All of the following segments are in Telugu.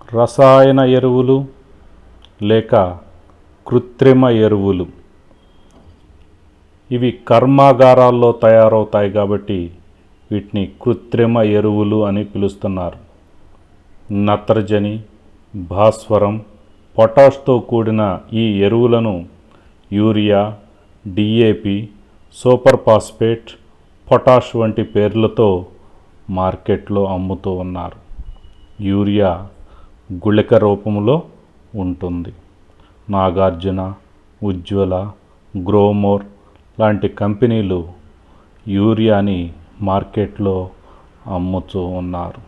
రసాయన ఎరువులు లేక కృత్రిమ ఎరువులు. ఇవి కర్మాగారాల్లో తయారవుతాయి కాబట్టి వీటిని కృత్రిమ ఎరువులు అని పిలుస్తున్నారు. నత్రజని, భాస్వరం, పొటాష్తో కూడిన ఈ ఎరువులను urea, DAP, super phosphate, potash వంటి పేర్లతో మార్కెట్లో అమ్ముతూ ఉన్నారు. యూరియా గుళిక రూపంలో ఉంటుంది. నాగార్జున, ఉజ్వల, గ్రోమోర్ లాంటి కంపెనీలు యూరియాని మార్కెట్లో అమ్ముతూ ఉన్నారు.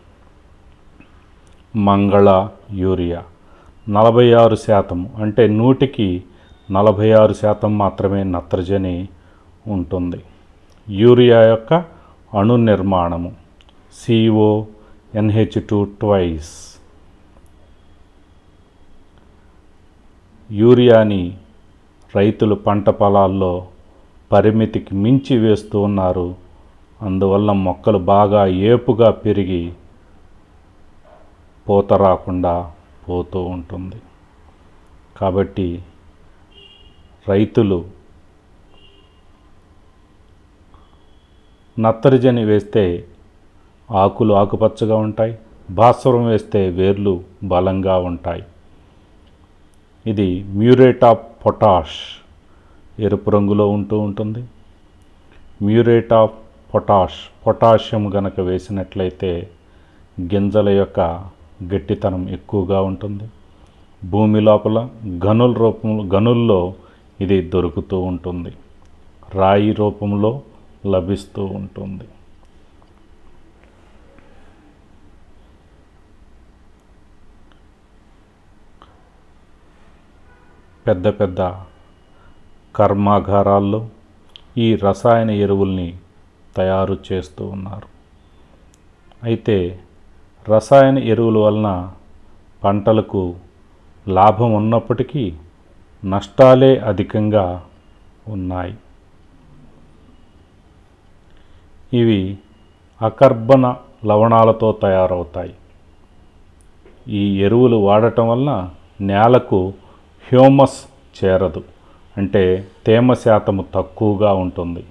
మంగళ యూరియా 46%, అంటే 100కి 46% మాత్రమే నత్రజని ఉంటుంది. యూరియా యొక్క అణు నిర్మాణము CONH2 ట్వైస్. యూరియాని రైతులు పంట పొలాల్లో పరిమితికి మించి వేస్తూ ఉన్నారు. అందువల్ల మొక్కలు బాగా ఏపుగా పెరిగి పూత రాకుండా పోతూ ఉంటుంది. కాబట్టి రైతులు నత్రజని వేస్తే ఆకులు ఆకుపచ్చగా ఉంటాయి, భాస్వరం వేస్తే వేర్లు బలంగా ఉంటాయి. ఇది మ్యూరేట్ ఆఫ్ పొటాష్ ఎరుపు రంగులో ఉంటుంది. మ్యూరేట్ ఆఫ్ పొటాషియం గనక వేసినట్లయితే గింజల యొక్క గట్టితనం ఎక్కువగా ఉంటుంది. భూమి లోపల గనుల్లో ఇది దొరుకుతూ ఉంటుంది. రాయి రూపంలో లభిస్తూ ఉంటుంది. పెద్ద పెద్ద కర్మాగారాల్లో ఈ రసాయన ఎరువుల్ని తయారు చేస్తూ ఉన్నారు. అయితే రసాయన ఎరువుల వలన పంటలకు లాభం ఉన్నప్పటికీ నష్టాలే అధికంగా ఉన్నాయి. ఇవి అకర్బన లవణాలతో తయారవుతాయి. ఈ ఎరువులు వాడటం వలన నేలకు హ్యూమస్ చేరదు, అంటే తేమ శాతము తక్కువగా ఉంటుంది.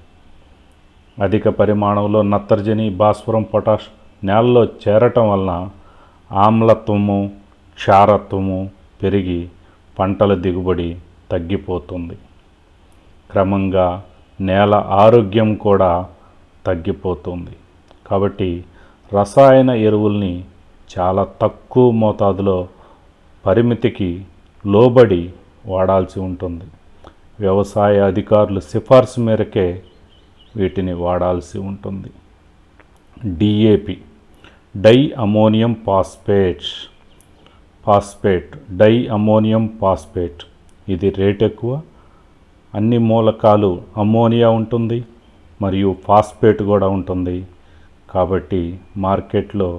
అధిక పరిమాణంలో నత్రజని, భాస్వరం, పొటాష్ నేలలో చేరటం వలన ఆమ్లత్వము, క్షారత్వము పెరిగి పంటల దిగుబడి తగ్గిపోతుంది. క్రమంగా నేల ఆరోగ్యం కూడా తగ్గిపోతుంది. కాబట్టి రసాయన ఎరువుల్ని చాలా తక్కువ మోతాదులో పరిమితికి లోబడి వాడాల్సి ఉంటుంది. వ్యవసాయ అధికారులు సిఫార్సు మేరకే వీటిని వాడాల్సి ఉంటుంది. డిఏపి, డై అమోనియం ఫాస్ఫేట్, ఇది రేట్ ఎక్కువ. అన్ని మూలకాలు అమోనియా ఉంటుంది మరియు ఫాస్ఫేట్ కూడా ఉంటుంది. కాబట్టి మార్కెట్లో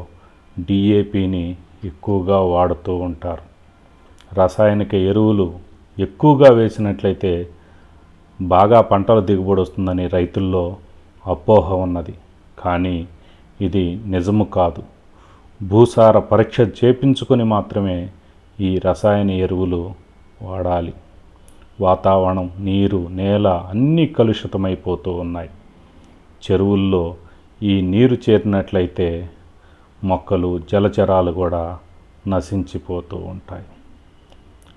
డిఏపిని ఎక్కువగా వాడుతూ ఉంటారు. రసాయనిక ఎరువులు ఎక్కువగా వేసినట్లయితే బాగా పంటల దిగుబడి వస్తుందని రైతుల్లో అపోహ ఉన్నది. కానీ ఇది నిజము కాదు. భూసార పరీక్ష చేపించుకొని మాత్రమే ఈ రసాయన ఎరువులు వాడాలి. వాతావరణం, నీరు, నేల అన్నీ కలుషితమైపోతూ ఉన్నాయి. చెరువుల్లో ఈ నీరు చేరినట్లయితే మొక్కలు, జలచరాలు కూడా నశించిపోతూ ఉంటాయి.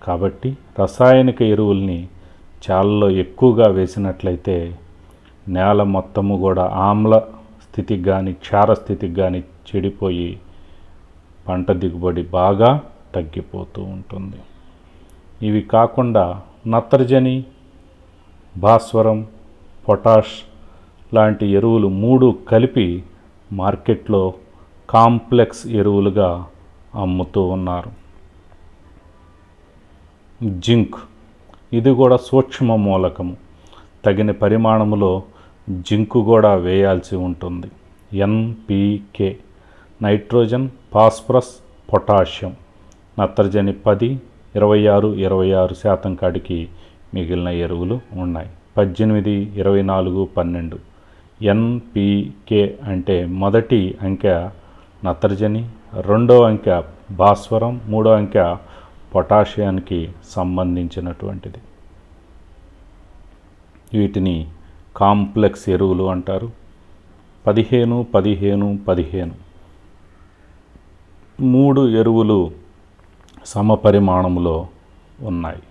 కాబట్టి రసాయనిక ఎరువుల్ని చాలలో ఎక్కువగా వేసినట్లయితే నేల మొత్తము కూడా ఆమ్ల స్థితికి కానీ క్షార స్థితికి కానీ చెడిపోయి పంట దిగుబడి బాగా తగ్గిపోతూ ఉంటుంది. ఇవి కాకుండా నత్రజని, భాస్వరం, పొటాష్ లాంటి ఎరువులు 3 కలిపి మార్కెట్లో కాంప్లెక్స్ ఎరువులుగా అమ్ముతూ ఉన్నారు. జింక్, ఇది కూడా సూక్ష్మ మూలకము. తగిన పరిమాణంలో జింకు కూడా వేయాల్సి ఉంటుంది. NPK, nitrogen, phosphorus, potassium. నత్రజని 10, 26% కాడికి మిగిలిన ఎరువులు ఉన్నాయి. 18, 24, 12. NPK అంటే మొదటి అంకె నత్రజని, రెండో అంకె భాస్వరం, మూడో అంకె పొటాషియానికి సంబంధించినటువంటిది. వీటిని కాంప్లెక్స్ ఎరువులు అంటారు. 15, 15, 15 3 ఎరువులు సమపరిమాణంలో ఉన్నాయి.